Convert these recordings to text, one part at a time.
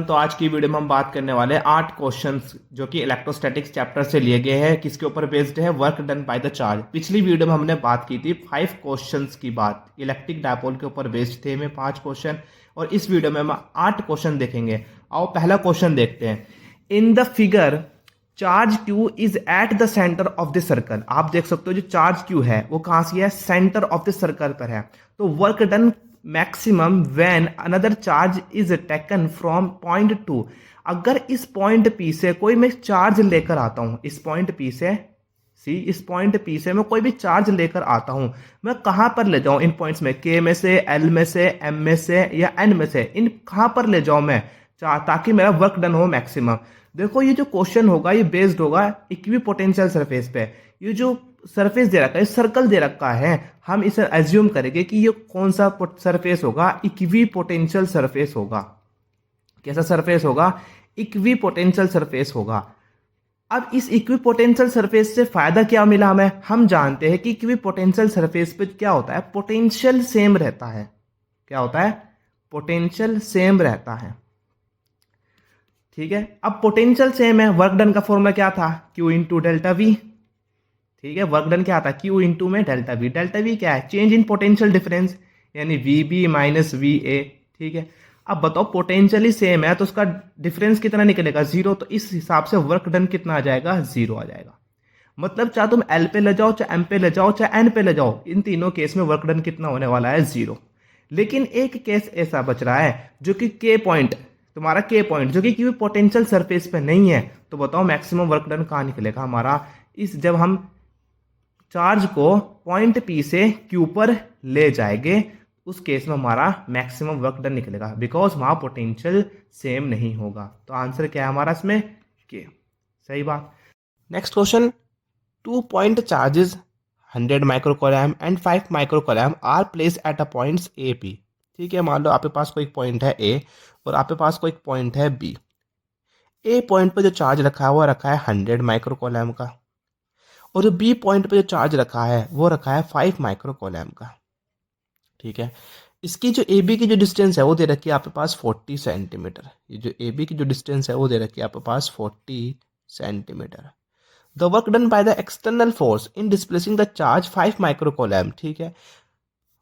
तो आज की वीडियो में हम बात करने वाले हैं 8 क्वेश्चंस जो कि इलेक्ट्रोस्टैटिक्स चैप्टर से लिए गए हैं। किसके ऊपर बेस्ड है? Work done by the charge. पिछली वीडियो में हमने बात की थी 5 क्वेश्चंस की बात, इलेक्ट्रिक डायपोल के ऊपर बेस्ड थे में 5 क्वेश्चन, और इस वीडियो में हम 8 क्वेश्चन देखेंगे। आओ पहला क्वेश्चन देखते हैं। In the figure charge Q is at the centre of the circle. आप देख सकते हो जो चार्ज Q है वो कहां से है? सेंटर ऑफ द सर्कल पर है। तो work done maximum when another charge is taken from point two. अगर इस पॉइंट P से कोई मैं चार्ज लेकर आता हूं, इस पॉइंट P से इस पॉइंट P से मैं कोई भी चार्ज लेकर आता हूं, मैं कहां पर ले जाऊं? इन पॉइंट्स में K में से, L में से, M में से या N में से, इन कहां पर ले जाऊं मैं ताकि मेरा वर्क डन हो मैक्सिमम। देखो ये जो क्वेश्चन होगा ये बेस्ड होगा इक्विपोटेंशियल सरफेस पे। ये जो सरफेस दे रखा है, सर्कल दे रखा है, हम इसे एज्यूम करेंगे कि ये कौन सा सरफेस होगा? इक्विपोटेंशियल सरफेस होगा। कैसा सरफेस होगा? इक्विपोटेंशियल सरफेस होगा। अब इस इक्विपोटेंशियल सरफेस से फायदा क्या मिला हमें? हम जानते हैं कि इक्विपोटेंशियल सरफेस पे क्या होता है? पोटेंशियल सेम रहता है। क्या होता है? पोटेंशियल सेम रहता है। ठीक है, अब पोटेंशियल सेम है, वर्क डन का फॉर्मूला क्या था? Q into delta we. ठीक है, वर्क डन क्या था? Q इंटू में डेल्टा वी। डेल्टा वी क्या है? चेंज इन पोटेंशियल डिफरेंस, यानी VB माइनस VA। ठीक है, अब बताओ पोटेंशियली सेम है तो उसका डिफरेंस कितना निकलेगा? 0। तो इस हिसाब से वर्क डन कितना आ जाएगा? 0 आ जाएगा। मतलब चाहे तुम L पे ले जाओ, चाहे M पे ले जाओ, चाहे N पे ले जाओ, इन तीनों केस में वर्क डन कितना होने वाला है? 0। लेकिन एक केस ऐसा बच रहा है जो कि K पॉइंट, तुम्हारा K पॉइंट जो कि पोटेंशियल सरफेस पे नहीं है। तो बताओ मैक्सिमम वर्क डन कहाँ निकलेगा हमारा? इस जब हम चार्ज को पॉइंट P से Q पर ले जाएंगे उस केस में हमारा मैक्सिमम वर्क डन निकलेगा, बिकॉज वहां पोटेंशियल सेम नहीं होगा। तो आंसर क्या है हमारा इसमें? K। सही बात। Next question. 2 point charges 100 microcoulomb and 5 microcoulomb are place at a points A P। ठीक है, मान लो आपके पास कोई पॉइंट है A और आपके पास कोई पॉइंट है B। A पॉइंट पर जो चार्ज रखा है वो रखा है 100 माइक्रोकूलम का, और जो B पॉइंट पे जो चार्ज रखा है वो रखा है 5 माइक्रोकूलम का। ठीक है, इसकी जो AB की जो डिस्टेंस है वो दे रखी है आपके पास 40 सेंटीमीटर। ये जो AB की जो डिस्टेंस है वो दे रखी है आपके पास 40 centimetre. The work done by the external force in displacing the charge 5 microcoulomb. ठीक है,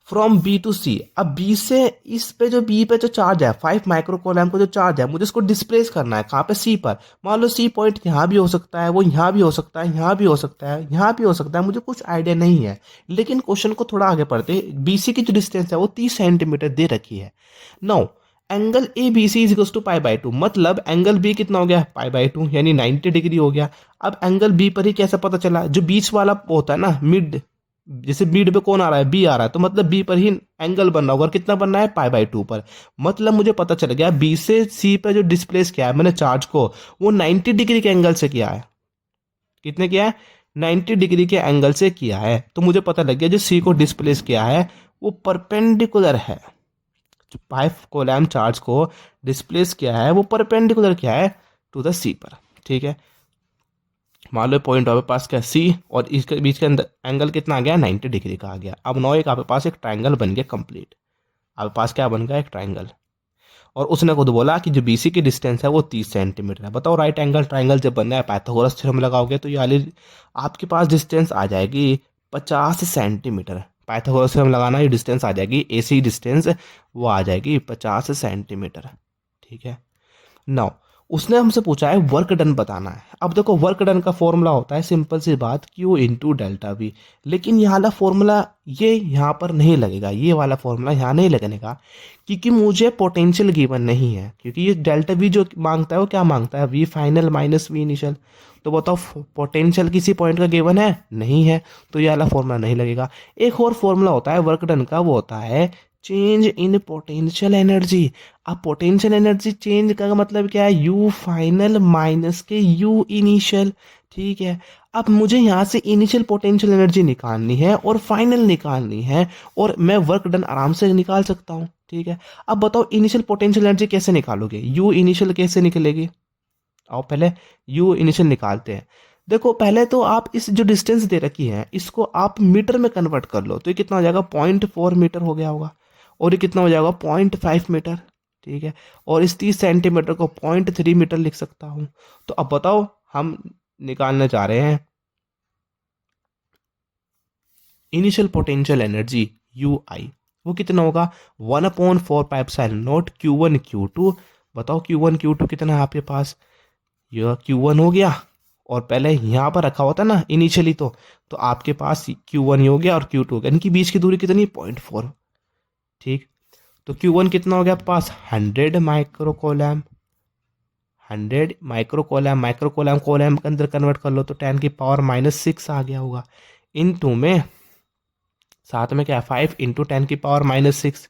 फ्रॉम B टू C। अब B से इस पे जो B पे जो चार्ज है 5 माइक्रोकूलम को जो चार्ज है मुझे इसको डिस्प्लेस करना है। कहाँ पे? C पर। मान लो C पॉइंट यहाँ भी हो सकता है, वो यहाँ भी हो सकता है, यहाँ भी हो सकता है, यहाँ भी हो सकता है, मुझे कुछ आइडिया नहीं है। लेकिन क्वेश्चन को थोड़ा आगे पढ़ते, BC की जो डिस्टेंस है वो 30 सेंटीमीटर दे रखी है। Now angle ABC is equals to π/2। मतलब एंगल B कितना हो गया? π/2, यानी 90 डिग्री हो गया। अब एंगल B पर ही कैसे पता चला? जो बीच वाला होता है ना, मिड, जैसे बीड पे कौन आ रहा है? B आ रहा है, तो मतलब B पर ही एंगल बनना होगा। कितना बनना है? π/2 पर। मतलब मुझे पता चल गया B से C पे जो डिस्प्लेस किया है मैंने चार्ज को, वो 90 डिग्री के एंगल से किया है। कितने किया है? 90 डिग्री के एंगल से किया है। तो मुझे पता लग गया जो C को डिस्प्लेस किया है वो परपेंडिकुलर है। जो 5 कूलम चार्ज को डिस्प्लेस किया है वो परपेंडिकुलर किया है टू द C पर। ठीक है, मान लो पॉइंट आपके पास क्या? C, और इसके बीच के अंदर एंगल कितना आ गया? 90 डिग्री का आ गया। अब नौ एक आपके पास एक ट्राइंगल बन गया कंप्लीट। आपके पास क्या बन गया? एक ट्राइंगल। और उसने खुद बोला कि जो BC की डिस्टेंस है वो 30 सेंटीमीटर है। बताओ राइट एंगल ट्राइंगल जब बनना है पाइथागोरस थ्योरम लगाओगे तो ये आपके पास डिस्टेंस आ जाएगी 50 सेंटीमीटर। पाइथागोरस थ्योरम लगाना, ये डिस्टेंस आ जाएगी, AC डिस्टेंस वो आ जाएगी 50 सेंटीमीटर। ठीक है, नाउ उसने हमसे पूछा है वर्क डन बताना है। अब देखो वर्क डन का फॉर्मूला होता है सिंपल सी बात Q इंटू डेल्टा वी। लेकिन यहाँ वाला फॉर्मूला ये यहाँ पर नहीं लगेगा, ये वाला फॉर्मूला यहाँ नहीं लगने का, क्योंकि मुझे पोटेंशियल गिवन नहीं है। क्योंकि ये डेल्टा वी जो मांगता है वो क्या मांगता है? V final minus V initial. तो बताओ पोटेंशियल किसी पॉइंट का गिवन है? नहीं है, तो ये वाला फॉर्मूला नहीं लगेगा। एक और फॉर्मूला होता है वर्क डन का, वो होता है चेंज इन पोटेंशियल एनर्जी। अब पोटेंशियल एनर्जी चेंज का मतलब क्या है? U फाइनल माइनस के U इनिशियल। ठीक है, अब मुझे यहाँ से इनिशियल पोटेंशियल एनर्जी निकालनी है और फाइनल निकालनी है, और मैं वर्क डन आराम से निकाल सकता हूँ। ठीक है, अब बताओ इनिशियल पोटेंशियल एनर्जी कैसे निकालोगे? U इनिशियल कैसे निकलेगी? आओ पहले U इनिशियल निकालते हैं। देखो पहले तो आप इस जो डिस्टेंस दे रखी है इसको आप मीटर में कन्वर्ट कर लो, तो ये कितना हो जाएगा, 0.4 मीटर हो गया होगा। और ये कितना हो जाएगा, 0.5 मीटर। ठीक है। और इस 30 सेंटीमीटर को 0.3 मीटर लिख सकता हूँ। तो अब बताओ हम निकालने जा रहे हैं initial potential energy U I. वो कितना होगा, 1/4 पाइप क्यू वन क्यू टू। बताओ क्यू वन क्यू टू कितना है आपके पास, यह क्यू वन हो गया। और पहले यहाँ पर रखा होता ना इनिशियली, तो आपके पास क्यू वन हो गया और क्यू टू हो गया, इनकी बीच की दूरी कितनी, 0.4। ठीक। तो क्यू वन कितना हो गया आपके पास, 100 माइक्रो कोलैम। 100 माइक्रो कोलैम, माइक्रो कोलैम कोलैम के अंदर कन्वर्ट कर लो तो 10⁻⁻6 आ गया होगा। इन टू में साथ में क्या है, 5 × 10⁻⁻6।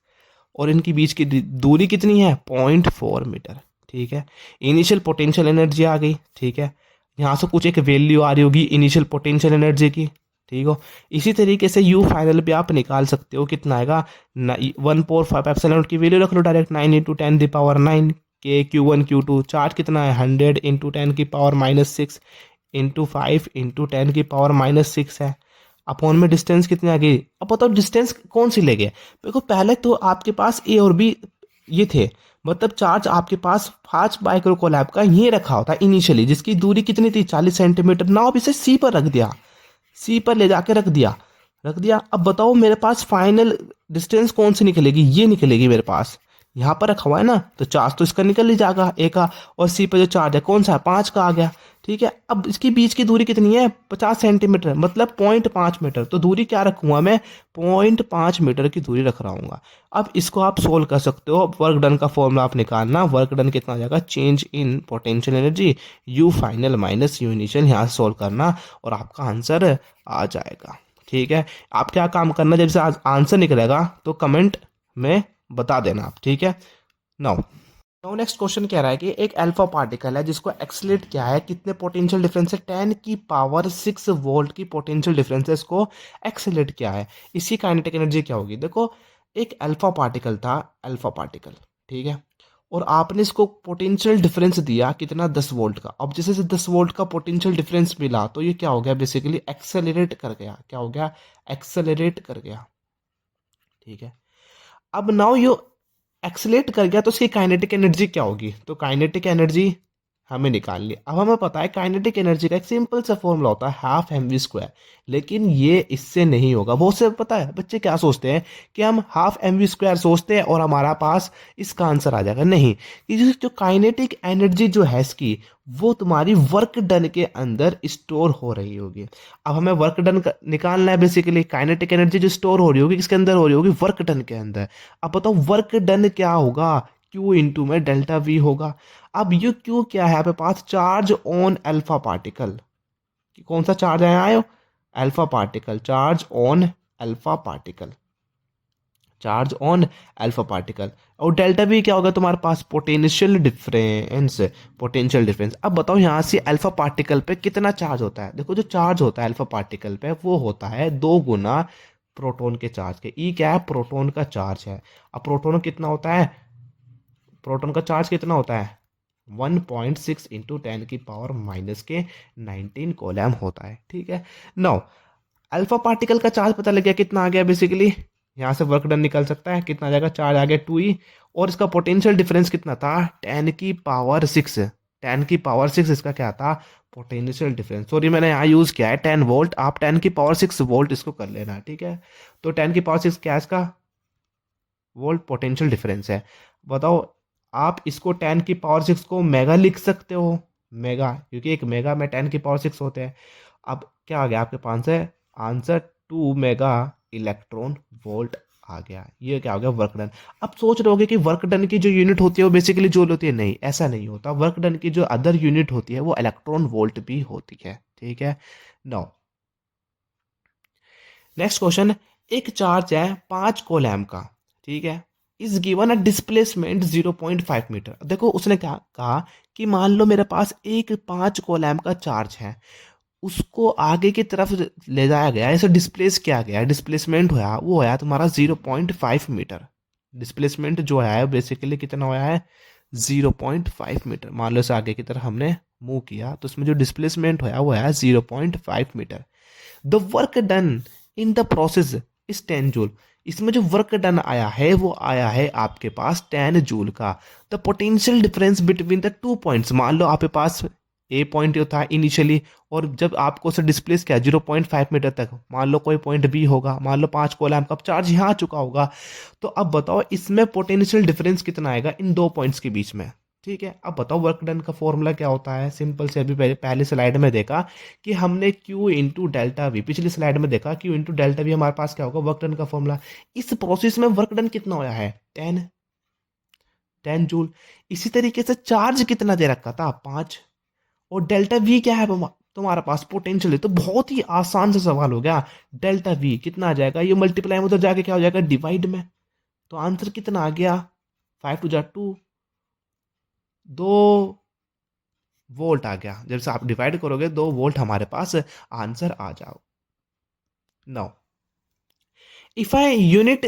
और इनकी बीच की दूरी कितनी है, 0.4 मीटर। ठीक है। इनिशियल पोटेंशियल एनर्जी आ गई। ठीक है। यहाँ से कुछ एक वैल्यू आ रही होगी इनिशियल पोटेंशियल एनर्जी की। ठीक हो। इसी तरीके से यू फाइनल पे आप निकाल सकते हो, कितना आएगा, 1/4 की वैल्यू रख लो डायरेक्ट, 9 × 10⁻⁹ के Q one Q two. Charge कितना है, 100 × 10⁻⁻6 इंटू 5 × 10⁻⁻6 है। अपॉन में डिस्टेंस कितनी आ गई। अब बताओ डिस्टेंस कौन सी ले गए। देखो पहले तो आपके पास ए और बी ये थे, मतलब चार्ज आपके पास 5 माइक्रो कोलैब का ये रखा होता इनिशियली, जिसकी दूरी कितनी थी, 40 सेंटीमीटर। ना आप इसे सी पर रख दिया, सी पर ले जाके रख दिया। अब बताओ मेरे पास फाइनल डिस्टेंस कौन सी निकलेगी, ये निकलेगी मेरे पास। यहाँ पर रखा हुआ है ना, तो चार्ज तो इसका निकल ही जाएगा ए का, और सी पर जो चार्ज है कौन सा है, 5 का आ गया। ठीक है। अब इसके बीच की दूरी कितनी है, 50 सेंटीमीटर, मतलब 0.5 मीटर। तो दूरी क्या रखूंगा मैं, 0.5 मीटर की दूरी रख रहा हूँ। अब इसको आप सोल्व कर सकते हो। वर्क डन का फॉर्मूला आप निकालना, वर्क डन कितना हो जाएगा, change in potential energy you final minus you initial, यहाँ से सोल्व करना और आपका आंसर आ जाएगा। ठीक है। आप क्या काम करना, जब से आंसर निकलेगा तो कमेंट में बता देना आप। ठीक है। नाउ नेक्स्ट क्वेश्चन कह रहा है कि एक अल्फा पार्टिकल है जिसको एक्सलेट क्या है, कितने पोटेंशियल डिफरेंस है, 10⁻6 वोल्ट की पोटेंशियल डिफरेंस है, इसको एक्सलेट क्या है, इसकी काइनेटिक एनर्जी क्या होगी। देखो एक अल्फा पार्टिकल था, अल्फा पार्टिकल। ठीक है। और आपने इसको पोटेंशियल डिफरेंस दिया कितना, 10 वोल्ट का। अब जैसे 10 वोल्ट का पोटेंशियल डिफरेंस मिला तो ये क्या हो गया, बेसिकली एक्सेलरेट कर गया। क्या हो गया, एक्सेलरेट कर गया। ठीक है। अब नाउ यो एक्सलेट कर गया तो उसकी काइनेटिक एनर्जी क्या होगी, तो काइनेटिक एनर्जी हमें निकालनी है। अब हमें पता है काइनेटिक एनर्जी का एक सिंपल सा फॉर्मूला होता है ½ mv², लेकिन ये इससे नहीं होगा। बहुत से पता है बच्चे क्या सोचते हैं कि हम ½ mv² सोचते हैं और हमारा पास इसका आंसर आ जाएगा, नहीं। ये जो काइनेटिक एनर्जी जो है इसकी, वो तुम्हारी वर्क डन के अंदर स्टोर हो रही होगी। अब हमें वर्क डन निकालना है, बेसिकली काइनेटिक एनर्जी जो स्टोर हो रही होगी किसके अंदर हो रही होगी, वर्क डन के अंदर। अब बताओ वर्क डन क्या होगा, Q इंटू में डेल्टा V होगा। अब ये Q क्या है आपके पास, चार्ज ऑन अल्फा पार्टिकल। कौन सा चार्ज आया, alpha particle, charge on alpha particle, charge on alpha particle. और डेल्टा V क्या होगा तुम्हारे पास, पोटेंशियल डिफरेंस, पोटेंशियल डिफरेंस। अब बताओ यहाँ से अल्फा पार्टिकल पे कितना चार्ज होता है। देखो जो चार्ज होता है अल्फा पार्टिकल पे वो होता है 2 गुना प्रोटॉन के चार्ज के। ई क्या है, प्रोटॉन का चार्ज है। अब प्रोटॉन कितना होता है, प्रोटॉन का चार्ज कितना होता है, 1.6 इंटू 10⁻⁻19 कोलैम होता है। ठीक है। नाउ अल्फा पार्टिकल का चार्ज पता लग गया कितना आ गया, बेसिकली यहाँ से वर्क डन निकल सकता है, कितना आ जाएगा, चार्ज आ गया 2E। और इसका पोटेंशियल डिफरेंस कितना था, 10⁻6। 10⁻6 इसका क्या था, पोटेंशियल डिफरेंस। सॉरी मैंने यहाँ यूज किया है 10 वोल्ट, आप 10⁻6 वोल्ट इसको कर लेना। ठीक है। तो 10⁻6 क्या है इसका, वोल्ट पोटेंशियल डिफरेंस है। बताओ आप इसको 10⁻6 को मेगा लिख सकते हो, मेगा, क्योंकि एक मेगा में 10⁻6 होते हैं। अब क्या आ गया आपके पास है आंसर, 2 मेगा इलेक्ट्रॉन वोल्ट आ गया। ये क्या हो गया, वर्क डन। अब सोच रहे होगे कि वर्क डन की जो यूनिट होती है वो बेसिकली जूल होती है, नहीं ऐसा नहीं होता। वर्क डन की जो अदर यूनिट होती है वो इलेक्ट्रॉन वोल्ट भी होती है। ठीक है। नाउ नेक्स्ट क्वेश्चन, एक चार्ज है 5 कोलैम का। ठीक है। Is given a displacement 0.5 metre. देखो उसने क्या कहा कि मान लो मेरे पास एक 5 कोलैम का चार्ज है, उसको आगे की तरफ ले जाया गया, ऐसे डिस्प्लेस किया गया, डिस्प्लेसमेंट होया, वो होया तुम्हारा 0.5 मीटर। डिस्प्लेसमेंट जो है बेसिकली कितना होया है, 0.5 मीटर। मान लो इसे आगे की तरफ हमने मूव किया तो इसमें जो डिस्प्लेसमेंट होया वो है 0.5 metre. The work done in the process is 10 joule. इसमें जो वर्क डन आया है वो आया है आपके पास 10 जूल का। The potential difference between the 2 points, मान लो आपके पास ए पॉइंट जो था इनिशियली, और जब आपको उसे डिस्प्लेस किया 0.5 मीटर तक, मान लो कोई पॉइंट बी होगा, मान लो 5 कोलम का चार्ज यहाँ आ चुका होगा, तो अब बताओ इसमें पोटेंशियल डिफरेंस कितना आएगा इन दो पॉइंट्स के बीच में। ठीक है, अब बताओ वर्क डन का फॉर्मूला क्या होता है। सिंपल से अभी पहले स्लाइड में देखा कि हमने Q इंटू डेल्टा वी, पिछली स्लाइड में देखा Q इंटू डेल्टा वी हमारे पास क्या होगा, वर्क डन का फॉर्मूला। इस प्रोसेस में वर्क डन कितना होया है 10 जूल। इसी तरीके से चार्ज कितना दे रखा था 5, और डेल्टा वी क्या है तुम्हारा पास पोटेंशियल है। तो बहुत ही आसान सा सवाल हो गया। डेल्टा वी कितना आ जाएगा, ये मल्टीप्लाई में उधर जाके क्या हो जाएगा डिवाइड में। तो आंसर कितना आ गया 5 टू जा 2, 2 वोल्ट आ गया। जब से आप डिवाइड करोगे 2 वोल्ट हमारे पास आंसर आ जाओ। Now if I unit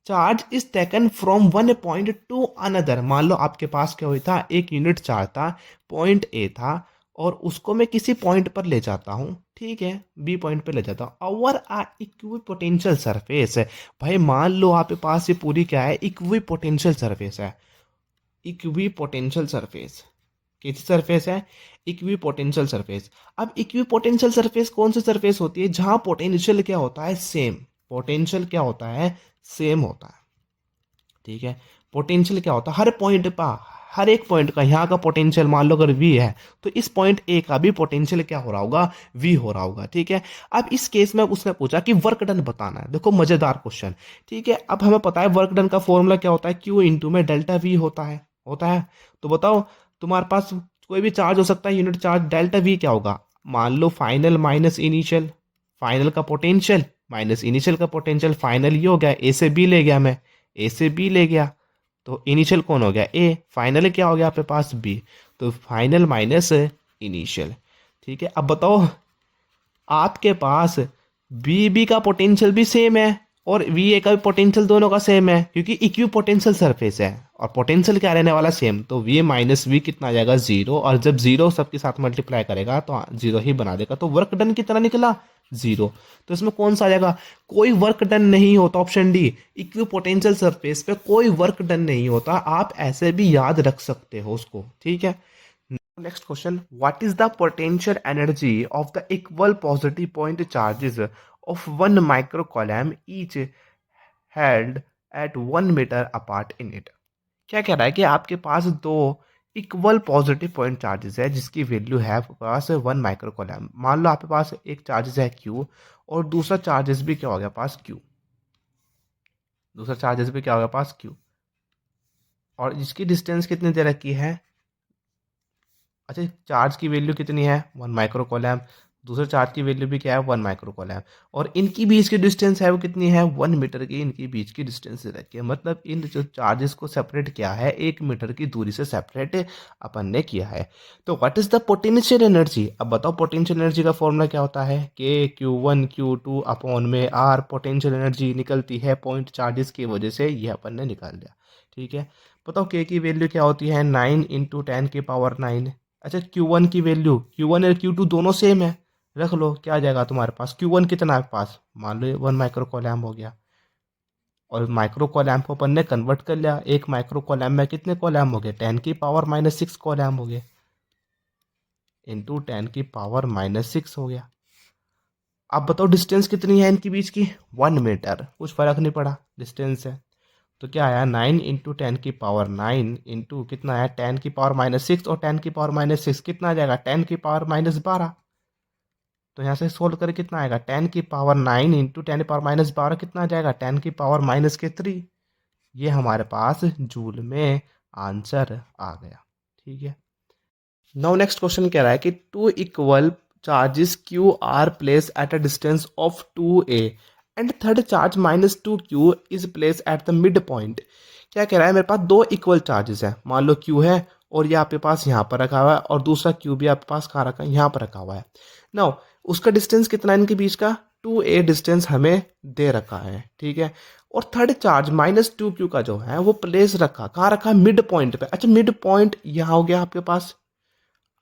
charge is taken from one point two another, मान लो आपके पास क्या हुआ था, एक यूनिट चार्ज था, पॉइंट ए था, और उसको मैं किसी पॉइंट पर ले जाता हूं, ठीक है, बी पॉइंट पर ले जाता हूं, ओवर आ इक्वी पोटेंशियल सरफेस है। भाई मान लो आपके पास ये पूरी क्या है, इक्वी पोटेंशियल सरफेस है। इक्वी पोटेंशियल सरफेस कैसी सरफेस है, इक्वी पोटेंशियल सरफेस। अब इक्वी पोटेंशियल सरफेस कौन सी सरफेस होती है, जहां पोटेंशियल क्या होता है सेम, पोटेंशियल क्या होता है सेम होता है। ठीक है, पोटेंशियल क्या होता है हर पॉइंट पर, हर एक पॉइंट का यहाँ का पोटेंशियल मान लो अगर v है तो इस पॉइंट ए का भी पोटेंशियल क्या हो रहा होगा, v हो रहा होगा। ठीक है, अब इस केस में उसने पूछा कि वर्क डन बताना है। देखो मजेदार क्वेश्चन। ठीक है, अब हमें पता है वर्क डन का फॉर्मूला क्या होता है, q इंटू में डेल्टा v होता है। तो बताओ तुम्हारे पास कोई भी चार्ज हो सकता है, यूनिट चार्ज, डेल्टा v क्या होगा, मान लो फाइनल माइनस इनिशियल, फाइनल का पोटेंशियल माइनस इनिशियल का पोटेंशियल। फाइनल ये हो गया, ए से बी ले गया मैं, ए से बी ले गया, तो इनिशियल कौन हो गया ए, फाइनल क्या हो गया आपके पास बी, तो फाइनल माइनस इनिशियल। ठीक है, अब बताओ आपके पास बी का पोटेंशियल भी सेम है और वी ए का भी पोटेंशियल दोनों का सेम है, क्योंकि इक्वी पोटेंशियल सरफेस है और पोटेंशियल क्या रहने वाला सेम, तो वी माइनस वी कितना आ जाएगा 0, और जब 0 सबके साथ मल्टीप्लाई करेगा तो 0 ही बना देगा, तो वर्क डन कितना निकला 0। तो इसमें कौन सा आ जाएगा, कोई वर्क डन नहीं होता, option D, equi potential surface पे कोई वर्क डन नहीं होता। आप ऐसे भी याद रख सकते हो उसको। ठीक है, next question, what is the potential energy of the equal positive point charges of one micro coulomb each held at 1 metre apart in it. क्या कह रहा है कि आपके पास दो इक्वल पॉजिटिव पॉइंट चार्जेस है जिसकी वैल्यू है आपके पास 1 माइक्रो कॉलम। मान लो आपके पास एक चार्जेस है क्यू और दूसरा चार्जेस भी क्या हो गया पास क्यू, दूसरा चार्जेस भी क्या हो गया पास क्यू, और इसकी डिस्टेंस कितनी दे रखी है, अच्छा चार्ज की वैल्यू कितनी है 1 माइक्रो कॉलम, दूसरे चार्ज की वैल्यू भी क्या है 1 माइक्रो कॉलम, और इनकी बीच की डिस्टेंस है वो कितनी है 1 मीटर की, इनकी बीच की डिस्टेंस रखी है। मतलब इन जो चार्जेस को सेपरेट किया है 1 मीटर की दूरी से सेपरेट अपन ने किया है। तो what is the potential energy, अब बताओ पोटेंशियल एनर्जी का फॉर्मूला क्या होता है, के Q1 Q2 अपॉन में R। पोटेंशियल एनर्जी निकलती है पॉइंट चार्जेस की वजह से, ये अपन ने निकाल लिया। ठीक है, बताओ के की वैल्यू क्या होती है 9 इंटू 10 की पावर 9। अच्छा Q1 की वैल्यू, Q1 और Q2 दोनों सेम है, रख लो क्या आ जाएगा तुम्हारे पास, Q1 कितना है पास, मान लो 1 माइक्रो कॉलम हो गया, और माइक्रो कॉलम को अपन ने कन्वर्ट कर लिया, एक माइक्रो कॉलम में कितने कॉलम हो गए 10 की पावर माइनस 6 कॉलम हो गए, इंटू 10 की पावर माइनस 6 हो गया। अब बताओ डिस्टेंस कितनी है इनके बीच की 1 मीटर, कुछ फर्क नहीं पड़ा, डिस्टेंस है। तो क्या आया 9 इंटू 10 की पावर 9 इंटू कितना आया 10 की पावर माइनस 6, और 10 की पावर माइनस 6 कितना आ जाएगा 10 की पावर माइनस 12। तो यहाँ से सोल्व करके कितना आएगा 10 की पावर 9 इंटू 10 की पावर माइनस 12 कितना आ जाएगा 10 की पावर माइनस के 3। ये हमारे पास जूल में आंसर आ गया। ठीक है, नाउ नेक्स्ट क्वेश्चन कह रहा है कि two equal charges Q are place at a distance of 2a and third charge minus 2q is place at the mid point. क्या कह रहा है, मेरे पास दो इक्वल चार्जेस है, मान लो q है और ये आपके पास यहाँ पर रखा हुआ है, और दूसरा q भी आपके पास कहाँ रखा है यहाँ पर रखा हुआ है। नाउ उसका डिस्टेंस कितना है इनके बीच का 2a डिस्टेंस हमें दे रखा है, ठीक है। और थर्ड चार्ज -2q का जो है वो प्लेस रखा, कहाँ रखा है, मिड पॉइंट पे। अच्छा मिड पॉइंट यहाँ हो गया आपके पास।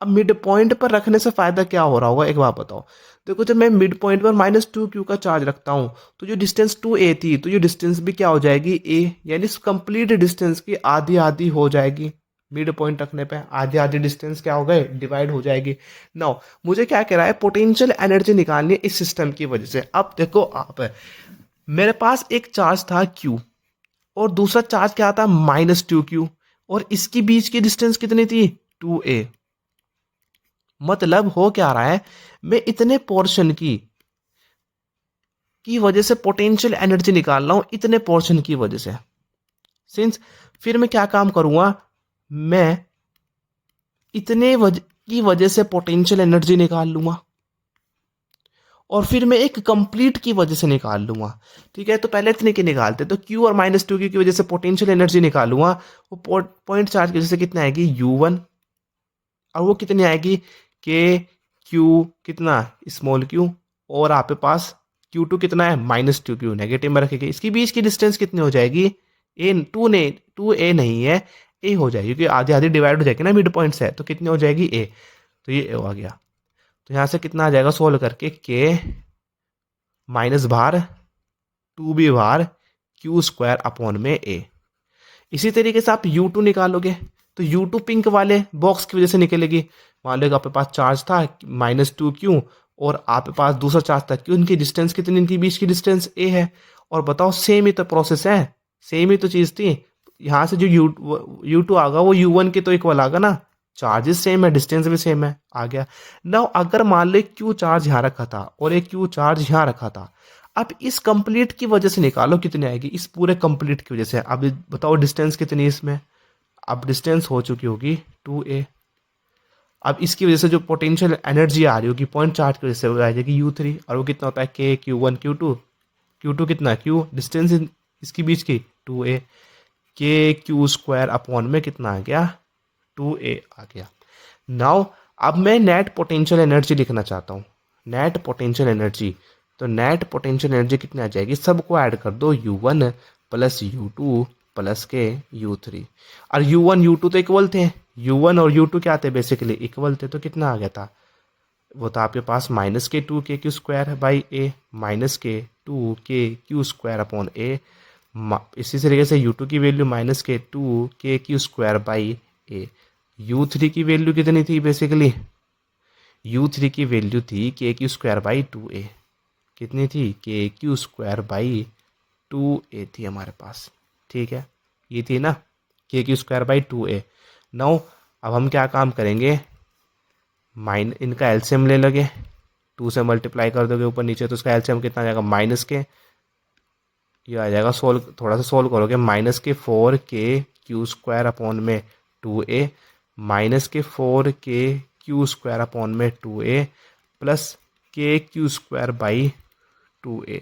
अब मिड पॉइंट पर रखने से फायदा क्या हो रहा होगा, एक बात बताओ। देखो जब मैं मिड पॉइंट पर -2q का चार्ज रखता हूँ तो जो डिस्टेंस 2a थी तो ये डिस्टेंस भी क्या हो जाएगी, a, यानी इस कंप्लीट डिस्टेंस की आधी आधी हो जाएगी। मिड पॉइंट रखने पे आधी आधी डिस्टेंस क्या हो गए, डिवाइड हो जाएगी। नाउ मुझे क्या कह रहा है, पोटेंशियल एनर्जी निकालनी है इस सिस्टम की वजह से। अब देखो आप, मेरे पास एक चार्ज था q और दूसरा चार्ज क्या था, -2q, और इसकी बीच की डिस्टेंस कितनी थी, 2a। मतलब हो क्या रहा है, मैं इतने पोर्शन की वजह से पोटेंशियल एनर्जी निकाल रहा हूं, इतने पोर्शन की वजह से। सिंस फिर मैं क्या काम करूंगा, मैं की वजह से पोटेंशियल एनर्जी निकाल लूंगा और फिर मैं एक कंप्लीट की वजह से निकाल लूंगा, ठीक है। तो पहले इतने की निकालते, तो Q और -2Q की वजह से पोटेंशियल एनर्जी निकालूंगा। वो पॉइंट चार्ज की वजह से कितना आएगी, U1, और वो कितनी आएगी, के क्यू कितना, स्मॉल क्यू, और आपके पास Q2 कितना है, -2Q, नेगेटिव में रखेंगे। इसके बीच की डिस्टेंस कितनी हो जाएगी, टू ए नहीं है, ए हो जाएगी, क्योंकि आधी आधी डिवाइड हो जाएगी ना मिड पॉइंट से, तो कितनी हो जाएगी, ए। तो ये ए आ गया। तो यहाँ से कितना आ जाएगा सोल्व करके, के माइनस बाहर 2b बाहर Q² अपॉन में ए। इसी तरीके से आप U2 निकालोगे तो U2 पिंक वाले बॉक्स की वजह से निकलेगी। मान लो आपके पास चार्ज था -2Q और आपके पास दूसरा चार्ज था Q, इनकी डिस्टेंस कितनी, इनकी बीच की डिस्टेंस A है। और बताओ सेम ही तो प्रोसेस है, सेम ही तो चीज थी। यहाँ से जो U2 आगा वो U1 के तो इक्वल आगा ना, चार्जेस सेम है, डिस्टेंस भी सेम है, आ गया ना। अगर मान लो Q चार्ज यहाँ रखा था और एक Q चार्ज यहाँ रखा था, अब इस कंप्लीट की वजह से निकालो कितनी आएगी, इस पूरे कंप्लीट की वजह से। अब बताओ डिस्टेंस कितनी है इसमें, अब डिस्टेंस हो चुकी होगी 2a। अब इसकी वजह से जो पोटेंशियल एनर्जी आ रही होगी पॉइंट चार्ज की वजह से वो आ जाएगी U3, और वो कितना होता है, k Q1 Q2 कितना, Q डिस्टेंस इसकी बीच की 2a, k Q² अपॉन में कितना आ गया, 2a आ गया। नाउ अब मैं नेट पोटेंशियल एनर्जी लिखना चाहता हूँ, नेट पोटेंशियल एनर्जी। तो नेट पोटेंशियल एनर्जी कितनी आ जाएगी, सबको ऐड कर दो, U1 प्लस U2 प्लस के U3। और U1 U2 तो इक्वल थे, U1 और U2 क्या थे, बेसिकली इक्वल थे। तो कितना आ गया था, वो था आपके पास -2k by A, -2k upon ए। इसी तरीके से U2 की value -2k by A. U3 की वैल्यू कितनी थी, बेसिकली U3 की वैल्यू थी k² बाई 2a। कितनी थी, k² बाई 2a थी हमारे पास, ठीक है, ये थी ना, k² बाई 2a। नाउ अब हम क्या काम करेंगे, इनका एलसीएम ले लोगे, 2 से मल्टीप्लाई कर दोगे ऊपर नीचे, तो उसका एलसीएम कितना आ जाएगा, -के, ये आ जाएगा, सोल्व थोड़ा सा सोल्व करोगे, -4k² अपॉन में 2a, -4k² अपॉन में 2a plus k² by 2a।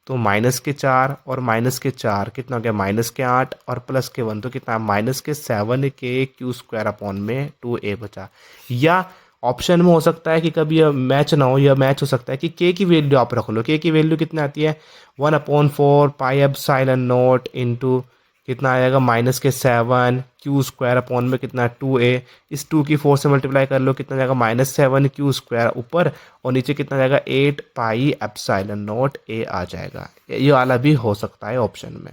तो -4 और -4 कितना हो गया, -8 और +1 तो कितना, -7k² अपॉन में 2a बचा। या ऑप्शन में हो सकता है कि कभी यह मैच ना हो, या मैच हो सकता है कि k की वैल्यू आप रख लो। k की वैल्यू कितनी आती है, 1/4 पाई एप्सिलॉन नॉट इंटू कितना आएगा, -7 Q² अपॉन में कितना, 2a। इस 2 की 4 से मल्टीप्लाई कर लो, कितना जाएगा, -7 Q² ऊपर, और नीचे कितना जाएगा, 8 पाई एप्सिलॉन नॉट a आ जाएगा। ये वाला भी हो सकता है ऑप्शन में।